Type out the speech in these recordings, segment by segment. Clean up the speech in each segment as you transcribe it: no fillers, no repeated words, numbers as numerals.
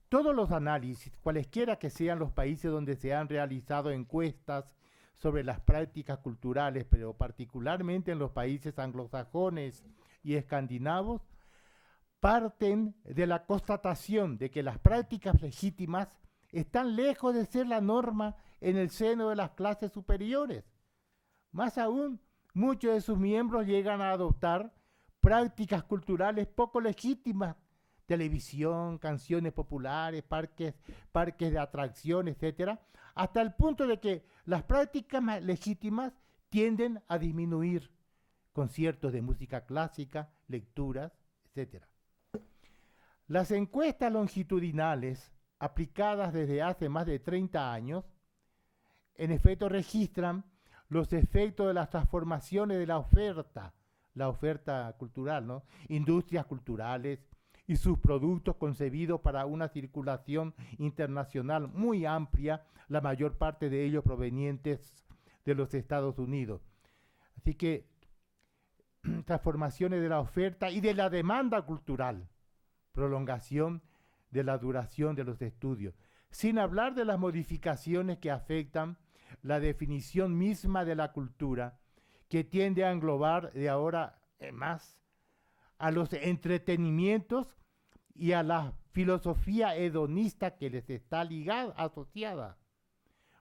Todos los análisis, cualesquiera que sean los países donde se han realizado encuestas sobre las prácticas culturales, pero particularmente en los países anglosajones y escandinavos, parten de la constatación de que las prácticas legítimas están lejos de ser la norma en el seno de las clases superiores. Más aún, muchos de sus miembros llegan a adoptar prácticas culturales poco legítimas, televisión, canciones populares, parques de atracción, etcétera, hasta el punto de que las prácticas legítimas tienden a disminuir: conciertos de música clásica, lecturas, etcétera. Las encuestas longitudinales, aplicadas desde hace más de 30 años, en efecto registran los efectos de las transformaciones de la oferta cultural, ¿no? Industrias culturales y sus productos concebidos para una circulación internacional muy amplia, la mayor parte de ellos provenientes de los Estados Unidos. Así que transformaciones de la oferta y de la demanda cultural, prolongación de la duración de los estudios, sin hablar de las modificaciones que afectan la definición misma de la cultura, que tiende a englobar de ahora en más a los entretenimientos y a la filosofía hedonista que les está ligada, asociada,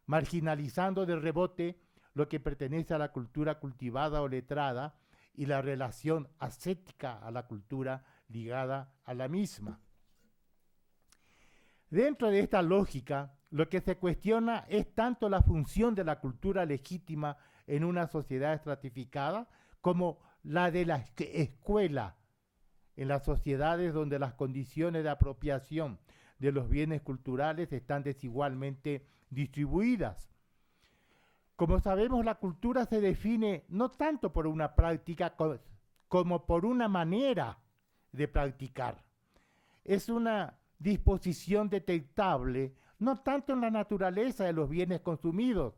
marginalizando de rebote lo que pertenece a la cultura cultivada o letrada y la relación ascética a la cultura ligada a la misma. Dentro de esta lógica, lo que se cuestiona es tanto la función de la cultura legítima en una sociedad estratificada como la de la escuela en las sociedades donde las condiciones de apropiación de los bienes culturales están desigualmente distribuidas. Como sabemos, la cultura se define no tanto por una práctica como por una manera de practicar. Es una disposición detectable no tanto en la naturaleza de los bienes consumidos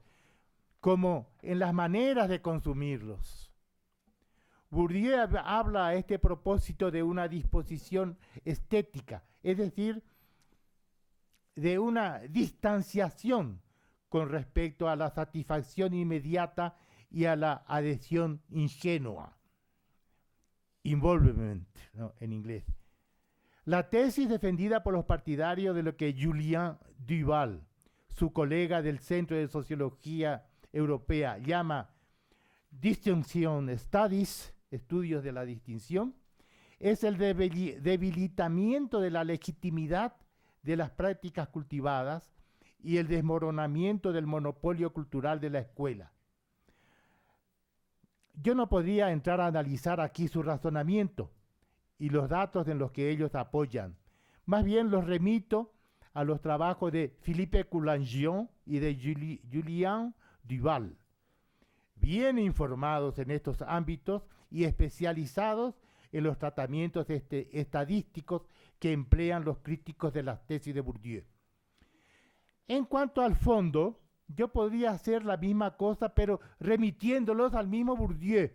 como en las maneras de consumirlos. Bourdieu habla a este propósito de una disposición estética, es decir, de una distanciación con respecto a la satisfacción inmediata y a la adhesión ingenua. Involvement, ¿no?, en inglés. La tesis defendida por los partidarios de lo que Julien Duval, su colega del Centro de Sociología Europea, llama Distinction Studies, estudios de la distinción, es el debilitamiento de la legitimidad de las prácticas cultivadas y el desmoronamiento del monopolio cultural de la escuela. Yo no podría entrar a analizar aquí su razonamiento y los datos en los que ellos apoyan. Más bien los remito a los trabajos de Philippe Coulangion y de Julien Duval, bien informados en estos ámbitos y especializados en los tratamientos estadísticos que emplean los críticos de las tesis de Bourdieu. En cuanto al fondo, yo podría hacer la misma cosa, pero remitiéndolos al mismo Bourdieu,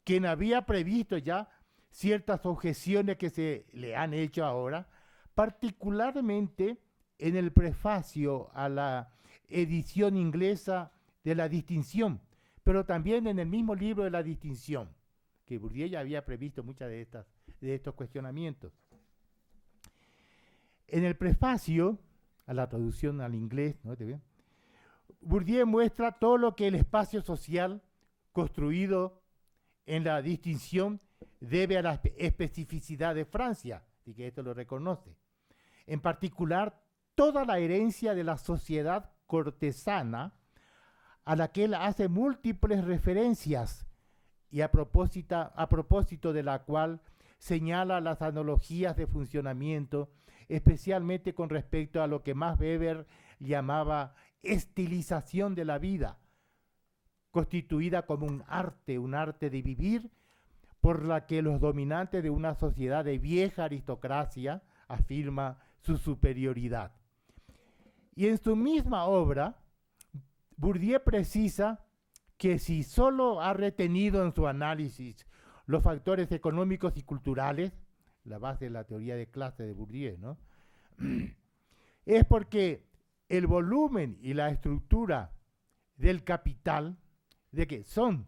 quien había previsto ya ciertas objeciones que se le han hecho ahora, particularmente en el prefacio a la edición inglesa de La Distinción, pero también en el mismo libro de La Distinción, que Bourdieu ya había previsto muchas de estos cuestionamientos. En el prefacio a la traducción al inglés, ¿no?, Bourdieu muestra todo lo que el espacio social construido en La Distinción debe a la especificidad de Francia, y que esto lo reconoce. En particular, toda la herencia de la sociedad cortesana a la que él hace múltiples referencias y a propósito de la cual señala las analogías de funcionamiento, especialmente con respecto a lo que Max Weber llamaba estilización de la vida, constituida como un arte de vivir, por la que los dominantes de una sociedad de vieja aristocracia afirma su superioridad. Y en su misma obra, Bourdieu precisa que si solo ha retenido en su análisis los factores económicos y culturales, la base de la teoría de clase de Bourdieu, ¿no?, es porque el volumen y la estructura del capital, de que son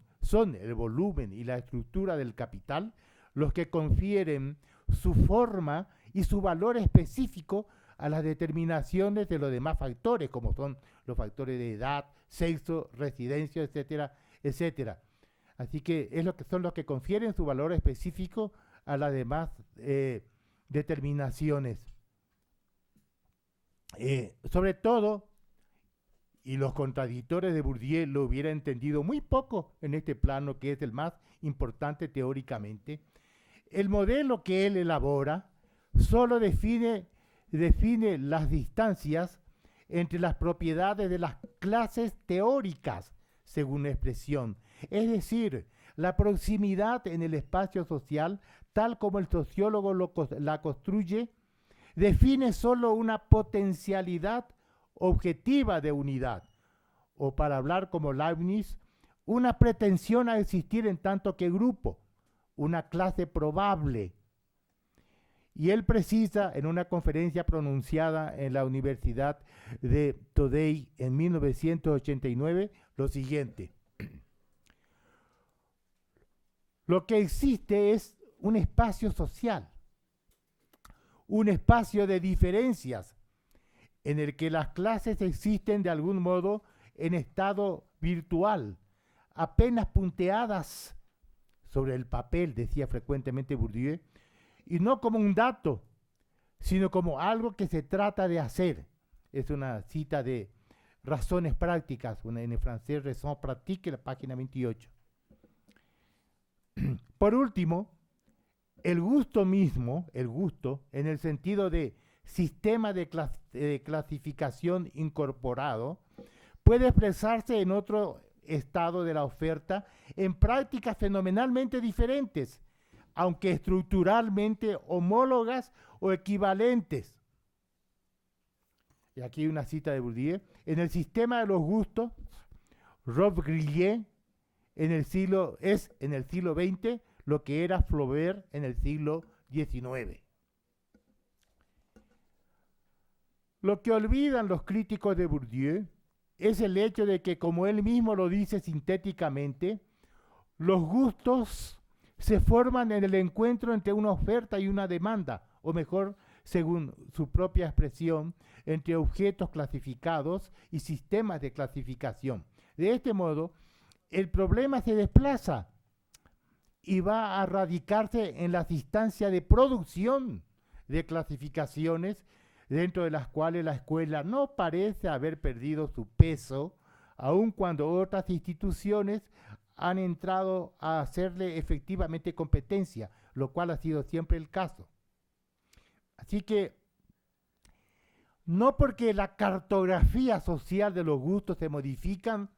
el volumen y la estructura del capital los que confieren su forma y su valor específico a las determinaciones de los demás factores, como son los factores de edad, sexo, residencia, etcétera, etcétera. Así que son los que confieren su valor específico a las demás determinaciones. Sobre todo, y los contradictores de Bourdieu lo hubieran entendido muy poco en este plano, que es el más importante teóricamente, el modelo que él elabora solo define las distancias entre las propiedades de las clases teóricas, según la expresión. Es decir, la proximidad en el espacio social, tal como el sociólogo la construye, define solo una potencialidad objetiva de unidad, o para hablar como Leibniz, una pretensión a existir en tanto que grupo, una clase probable. Y él precisa en una conferencia pronunciada en la Universidad de Today en 1989 lo siguiente: lo que existe es un espacio social, un espacio de diferencias, en el que las clases existen de algún modo en estado virtual, apenas punteadas sobre el papel, decía frecuentemente Bourdieu, y no como un dato, sino como algo que se trata de hacer. Es una cita de Razones Prácticas, en el francés Raison Pratique, la página 28. Por último, el gusto mismo, el gusto, en el sentido de sistema de clasificación incorporado, puede expresarse en otro estado de la oferta en prácticas fenomenalmente diferentes, aunque estructuralmente homólogas o equivalentes. Y aquí una cita de Bourdieu: en el sistema de los gustos, Robbe Grillet es en el siglo XX lo que era Flaubert en el siglo XIX. Lo que olvidan los críticos de Bourdieu es el hecho de que, como él mismo lo dice sintéticamente, los gustos se forman en el encuentro entre una oferta y una demanda, o mejor, según su propia expresión, entre objetos clasificados y sistemas de clasificación. De este modo, el problema se desplaza y va a radicarse en las instancias de producción de clasificaciones, dentro de las cuales la escuela no parece haber perdido su peso, aun cuando otras instituciones han entrado a hacerle efectivamente competencia, lo cual ha sido siempre el caso. Así que, no porque la cartografía social de los gustos se modifican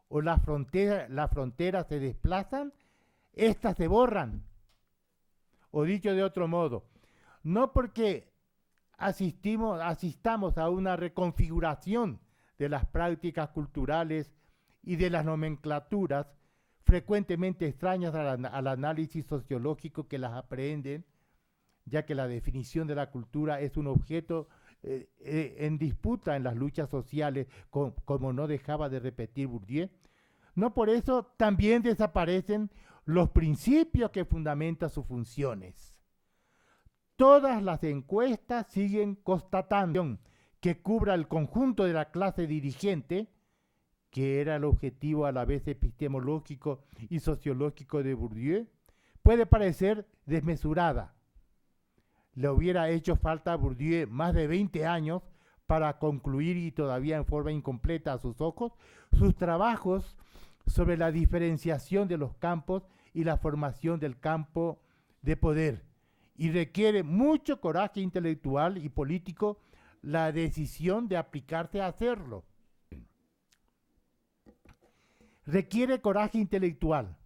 o las fronteras se desplazan, estas se borran. O dicho de otro modo, no porque asistamos a una reconfiguración de las prácticas culturales y de las nomenclaturas frecuentemente extrañas al análisis sociológico que las aprehenden, ya que la definición de la cultura es un objeto en disputa en las luchas sociales, como no dejaba de repetir Bourdieu. No por eso también desaparecen los principios que fundamentan sus funciones. Todas las encuestas siguen constatando que cubra el conjunto de la clase dirigente, que era el objetivo a la vez epistemológico y sociológico de Bourdieu, puede parecer desmesurada. Le hubiera hecho falta a Bourdieu más de 20 años para concluir, y todavía en forma incompleta a sus ojos, sus trabajos sobre la diferenciación de los campos y la formación del campo de poder. Y requiere mucho coraje intelectual y político la decisión de aplicarse a hacerlo. Requiere coraje intelectual,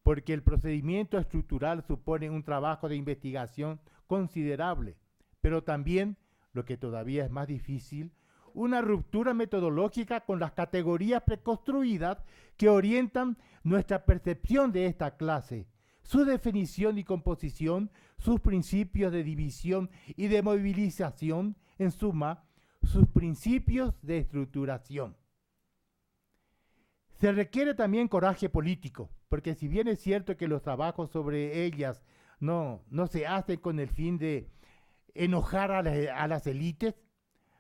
porque el procedimiento estructural supone un trabajo de investigación considerable, pero también, lo que todavía es más difícil, una ruptura metodológica con las categorías preconstruidas que orientan nuestra percepción de esta clase, su definición y composición, sus principios de división y de movilización en suma, sus principios de estructuración. Se requiere también coraje político, porque si bien es cierto que los trabajos sobre ellas no se hacen con el fin de enojar a las élites,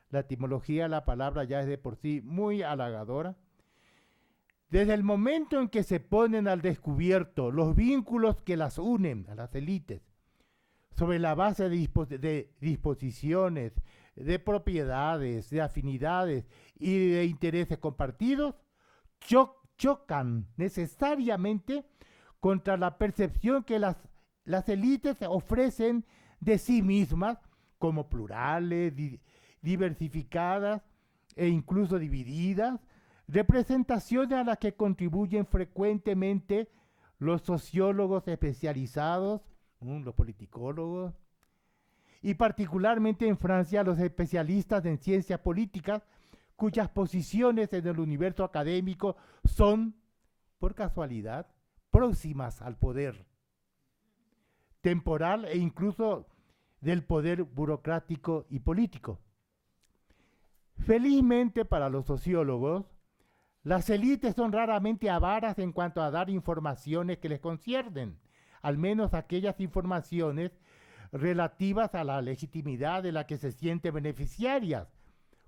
la etimología de la palabra ya es de por sí muy halagadora. Desde el momento en que se ponen al descubierto los vínculos que las unen a las élites, sobre la base de disposiciones, de propiedades, de afinidades y de intereses compartidos, chocan necesariamente contra la percepción que las élites ofrecen de sí mismas como plurales, diversificadas e incluso divididas, representaciones a las que contribuyen frecuentemente los sociólogos especializados, los politicólogos, y particularmente en Francia los especialistas en ciencias políticas, cuyas posiciones en el universo académico son, por casualidad, próximas al poder temporal e incluso del poder burocrático y político. Felizmente para los sociólogos, las élites son raramente avaras en cuanto a dar informaciones que les conciernen, al menos aquellas informaciones relativas a la legitimidad de la que se sienten beneficiarias,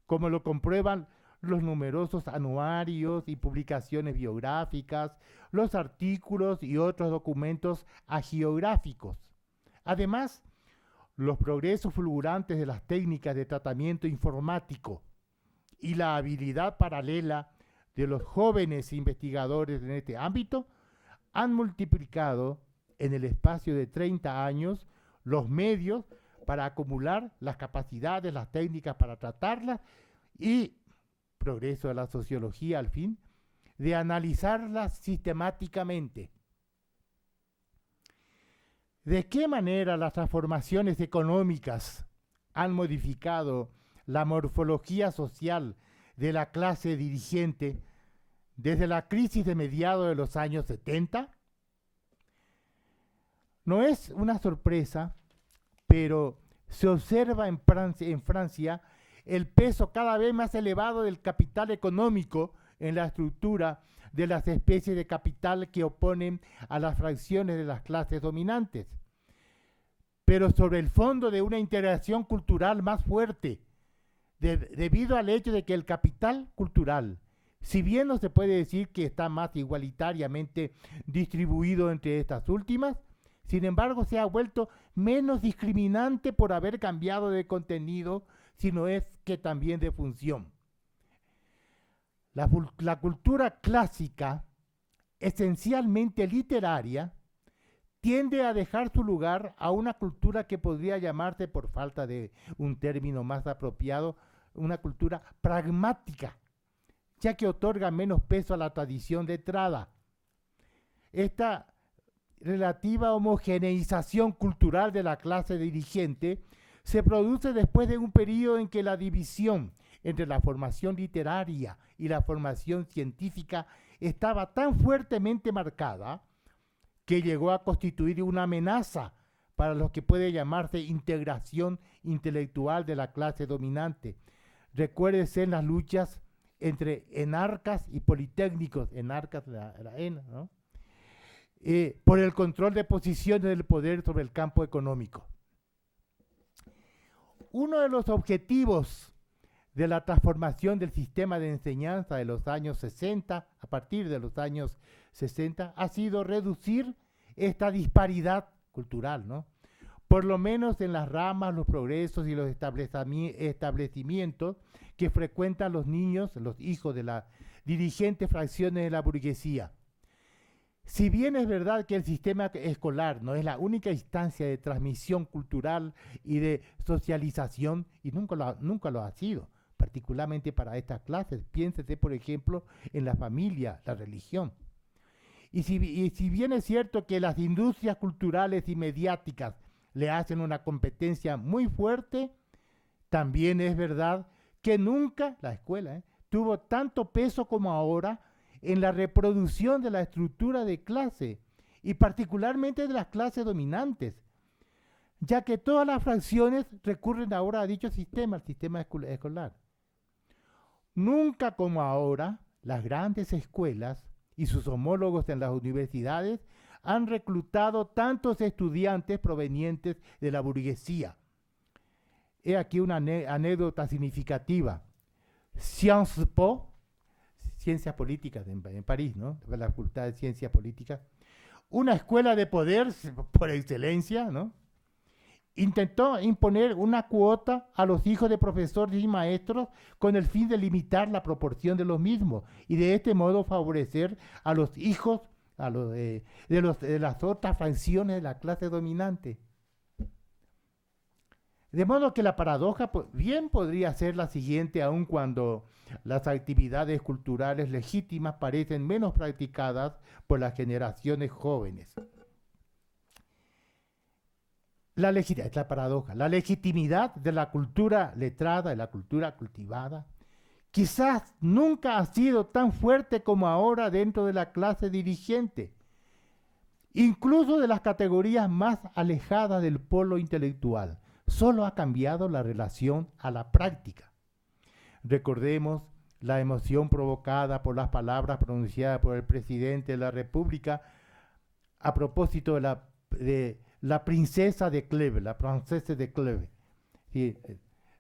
como lo comprueban los numerosos anuarios y publicaciones biográficas, los artículos y otros documentos agiográficos. Además, los progresos fulgurantes de las técnicas de tratamiento informático y la habilidad paralela de los jóvenes investigadores en este ámbito han multiplicado en el espacio de 30 años los medios para acumular las capacidades, las técnicas para tratarlas y progreso de la sociología al fin, de analizarlas sistemáticamente. ¿De qué manera las transformaciones económicas han modificado la morfología social de la clase dirigente desde la crisis de mediados de los años 70? No es una sorpresa, pero se observa en Francia el peso cada vez más elevado del capital económico en la estructura de las especies de capital que oponen a las fracciones de las clases dominantes, pero sobre el fondo de una integración cultural más fuerte, debido al hecho de que el capital cultural, si bien no se puede decir que está más igualitariamente distribuido entre estas últimas, sin embargo se ha vuelto menos discriminante por haber cambiado de contenido, sino es que también de función. La cultura clásica, esencialmente literaria, tiende a dejar su lugar a una cultura que podría llamarse, por falta de un término más apropiado, una cultura pragmática, ya que otorga menos peso a la tradición letrada. Esta relativa homogeneización cultural de la clase dirigente se produce después de un periodo en que la división entre la formación literaria y la formación científica estaba tan fuertemente marcada que llegó a constituir una amenaza para lo que puede llamarse integración intelectual de la clase dominante. Recuérdese en las luchas entre enarcas y politécnicos, enarcas la ENA, ¿no? Por el control de posiciones del poder sobre el campo económico. Uno de los objetivos de la transformación del sistema de enseñanza de los años 60, a partir de los años 60, ha sido reducir esta disparidad cultural, ¿no? Por lo menos en las ramas, los progresos y los establecimientos que frecuentan los niños, los hijos de las dirigentes fracciones de la burguesía. Si bien es verdad que el sistema escolar no es la única instancia de transmisión cultural y de socialización, y nunca lo ha sido, particularmente para estas clases, piénsese por ejemplo en la familia, la religión. Y si bien es cierto que las industrias culturales y mediáticas le hacen una competencia muy fuerte, también es verdad que nunca la escuela tuvo tanto peso como ahora en la reproducción de la estructura de clase y particularmente de las clases dominantes. ya que todas las fracciones recurren ahora a dicho sistema, el sistema escolar. Nunca como ahora, las grandes escuelas y sus homólogos en las universidades han reclutado tantos estudiantes provenientes de la burguesía. He aquí una anécdota significativa. Sciences Po, Ciencias Políticas en París, ¿no? La Facultad de Ciencias Políticas, una escuela de poder por excelencia, ¿no? Intentó imponer una cuota a los hijos de profesores y maestros con el fin de limitar la proporción de los mismos y de este modo favorecer a los hijos de las otras fracciones de la clase dominante. De modo que la paradoja bien podría ser la siguiente, aun cuando las actividades culturales legítimas parecen menos practicadas por las generaciones jóvenes. Es la paradoja. La legitimidad de la cultura letrada, de la cultura cultivada, quizás nunca ha sido tan fuerte como ahora dentro de la clase dirigente, incluso de las categorías más alejadas del polo intelectual. Solo ha cambiado la relación a la práctica. Recordemos la emoción provocada por las palabras pronunciadas por el presidente de la República a propósito de la princesa de Clèves, la princesa de Clèves. Sí,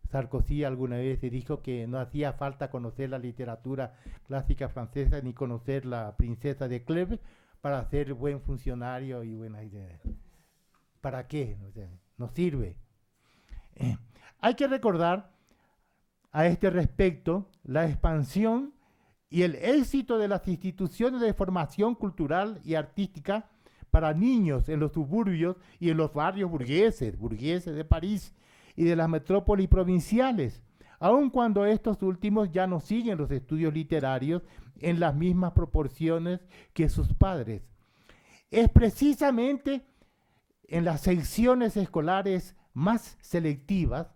Sarkozy alguna vez dijo que no hacía falta conocer la literatura clásica francesa ni conocer la princesa de Clèves para ser buen funcionario y buena idea. ¿Para qué? No sirve. Hay que recordar a este respecto la expansión y el éxito de las instituciones de formación cultural y artística para niños en los suburbios y en los barrios burgueses de París y de las metrópolis provinciales, aun cuando estos últimos ya no siguen los estudios literarios en las mismas proporciones que sus padres. Es precisamente en las secciones escolares más selectivas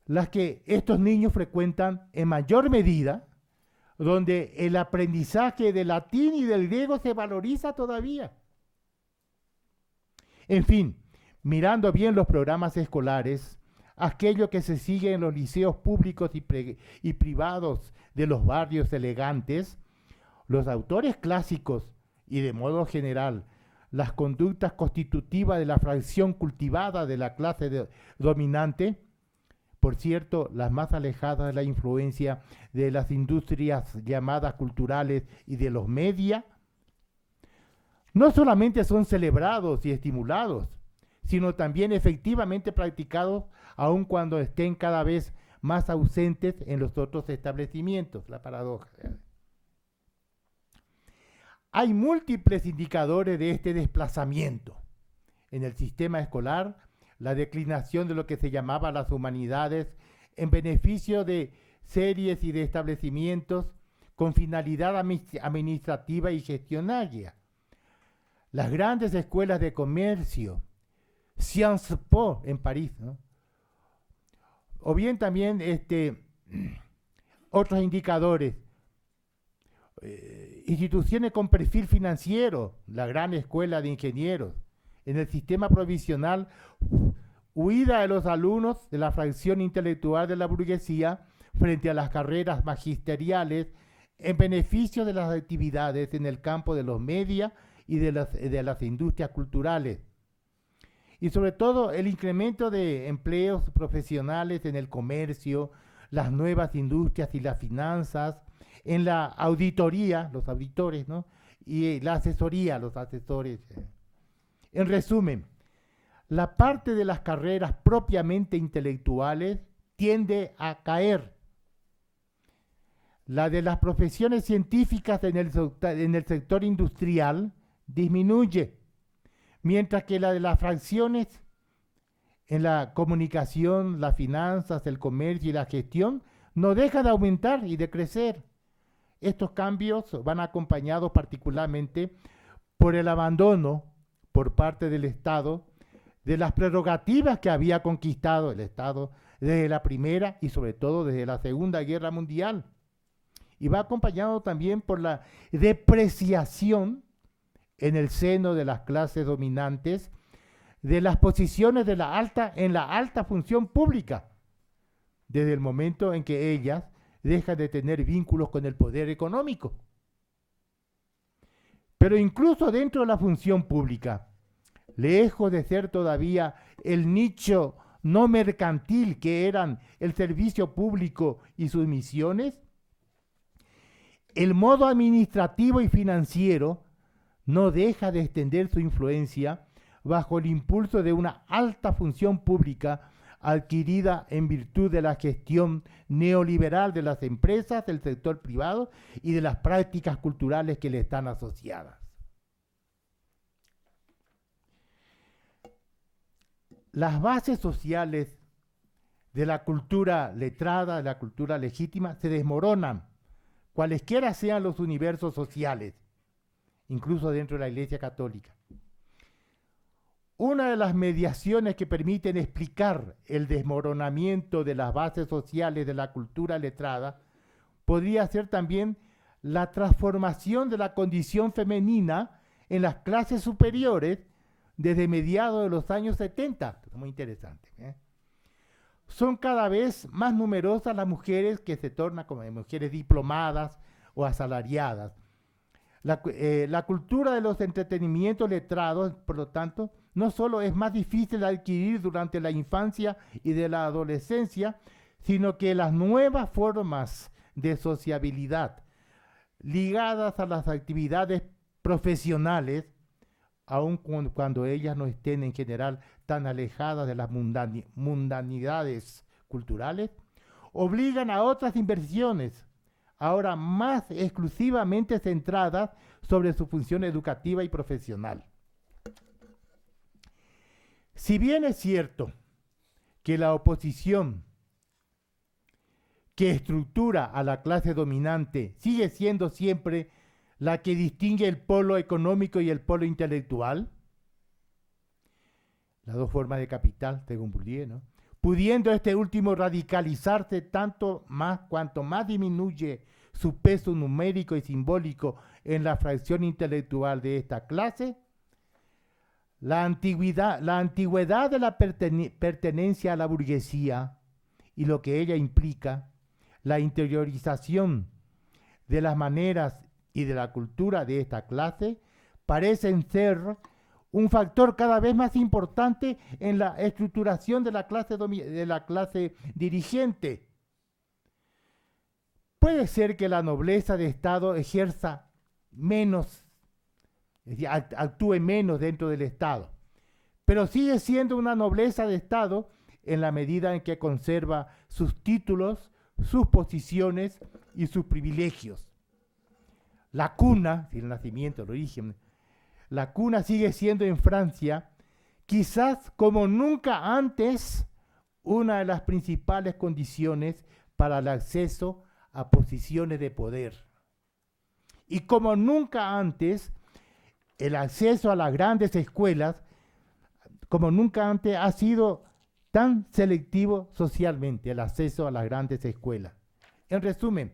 las que estos niños frecuentan en mayor medida, donde el aprendizaje del latín y del griego se valoriza todavía. En fin, mirando bien los programas escolares, aquello que se sigue en los liceos públicos y privados de los barrios elegantes, los autores clásicos y de modo general las conductas constitutivas de la fracción cultivada de la clase dominante, por cierto, las más alejadas de la influencia de las industrias llamadas culturales y de los media, no solamente son celebrados y estimulados, sino también efectivamente practicados, aun cuando estén cada vez más ausentes en los otros establecimientos. La paradoja. Hay múltiples indicadores de este desplazamiento. En el sistema escolar, la declinación de lo que se llamaba las humanidades en beneficio de series y de establecimientos con finalidad administrativa y gestionaria. Las grandes escuelas de comercio, Sciences Po en París, ¿no? O bien también otros indicadores, instituciones con perfil financiero, la gran escuela de ingenieros. En el sistema provisional, huida de los alumnos de la fracción intelectual de la burguesía frente a las carreras magisteriales en beneficio de las actividades en el campo de los media y de las industrias culturales. Y sobre todo el incremento de empleos profesionales en el comercio, las nuevas industrias y las finanzas, en la auditoría, los auditores, ¿no? Y la asesoría, los asesores. En resumen, la parte de las carreras propiamente intelectuales tiende a caer. La de las profesiones científicas en el sector industrial disminuye, mientras que la de las fracciones en la comunicación, las finanzas, el comercio y la gestión no deja de aumentar y de crecer. Estos cambios van acompañados particularmente por el abandono por parte del Estado de las prerrogativas que había conquistado el Estado desde la Primera y sobre todo desde la Segunda Guerra Mundial. Y va acompañado también por la depreciación en el seno de las clases dominantes de las posiciones en la alta función pública, desde el momento en que ellas dejan de tener vínculos con el poder económico. Pero incluso dentro de la función pública, lejos de ser todavía el nicho no mercantil que eran el servicio público y sus misiones, el modo administrativo y financiero no deja de extender su influencia bajo el impulso de una alta función pública adquirida en virtud de la gestión neoliberal de las empresas, del sector privado y de las prácticas culturales que le están asociadas. Las bases sociales de la cultura letrada, de la cultura legítima, se desmoronan, cualesquiera sean los universos sociales, incluso dentro de la Iglesia Católica. Una de las mediaciones que permiten explicar el desmoronamiento de las bases sociales de la cultura letrada podría ser también la transformación de la condición femenina en las clases superiores desde mediados de los años 70. Muy interesante. Son cada vez más numerosas las mujeres que se tornan como mujeres diplomadas o asalariadas. La cultura de los entretenimientos letrados, por lo tanto, no solo es más difícil de adquirir durante la infancia y de la adolescencia, sino que las nuevas formas de sociabilidad ligadas a las actividades profesionales, aun cuando ellas no estén en general tan alejadas de las mundanidades culturales, obligan a otras inversiones, ahora más exclusivamente centradas sobre su función educativa y profesional. Si bien es cierto que la oposición que estructura a la clase dominante sigue siendo siempre la que distingue el polo económico y el polo intelectual, las dos formas de capital, según Bourdieu, ¿no? Pudiendo este último radicalizarse cuanto más disminuye su peso numérico y simbólico en la fracción intelectual de esta clase, la antigüedad de la pertenencia a la burguesía y lo que ella implica, la interiorización de las maneras y de la cultura de esta clase, parecen ser un factor cada vez más importante en la estructuración de la clase dirigente. Puede ser que la nobleza de Estado ejerza menos, es decir, actúe menos dentro del Estado, pero sigue siendo una nobleza de Estado en la medida en que conserva sus títulos, sus posiciones y sus privilegios. La cuna, el nacimiento, el origen, la cuna sigue siendo en Francia, quizás como nunca antes, una de las principales condiciones para el acceso a posiciones de poder. Y como nunca antes, el acceso a las grandes escuelas, como nunca antes, ha sido tan selectivo socialmente, el acceso a las grandes escuelas. En resumen,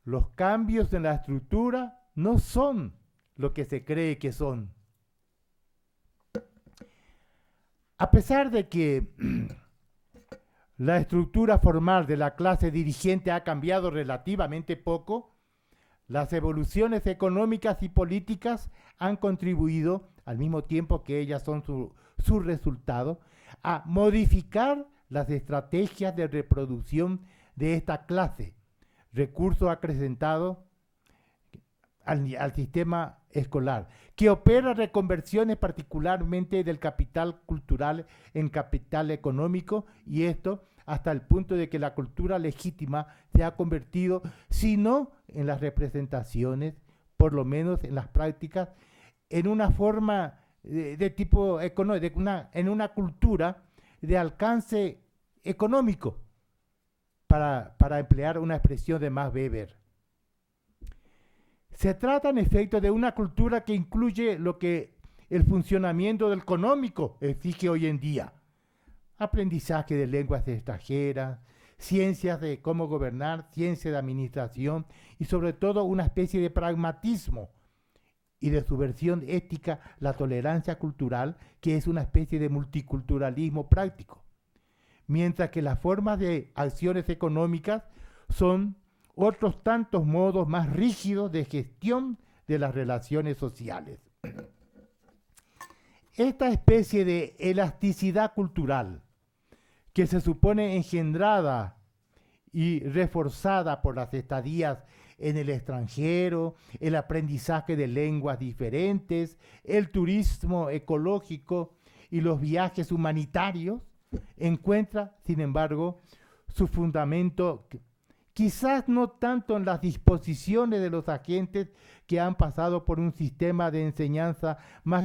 los cambios en la estructura no son lo que se cree que son. A pesar de que la estructura formal de la clase dirigente ha cambiado relativamente poco, las evoluciones económicas y políticas han contribuido, al mismo tiempo que ellas son su resultado, a modificar las estrategias de reproducción de esta clase, recurso acrecentado al sistema escolar, que opera reconversiones particularmente del capital cultural en capital económico, y esto hasta el punto de que la cultura legítima se ha convertido, si no en las representaciones, por lo menos en las prácticas, en una forma de tipo económico, en una cultura de alcance económico, para emplear una expresión de Max Weber. Se trata en efecto de una cultura que incluye lo que el funcionamiento del económico exige hoy en día: aprendizaje de lenguas extranjeras, ciencias de cómo gobernar, ciencia de administración y sobre todo una especie de pragmatismo y de su versión ética, la tolerancia cultural, que es una especie de multiculturalismo práctico. Mientras que las formas de acciones económicas son otros tantos modos más rígidos de gestión de las relaciones sociales. Esta especie de elasticidad cultural, que se supone engendrada y reforzada por las estadías en el extranjero, el aprendizaje de lenguas diferentes, el turismo ecológico y los viajes humanitarios, encuentra, sin embargo, su fundamento quizás no tanto en las disposiciones de los agentes que han pasado por un sistema de enseñanza más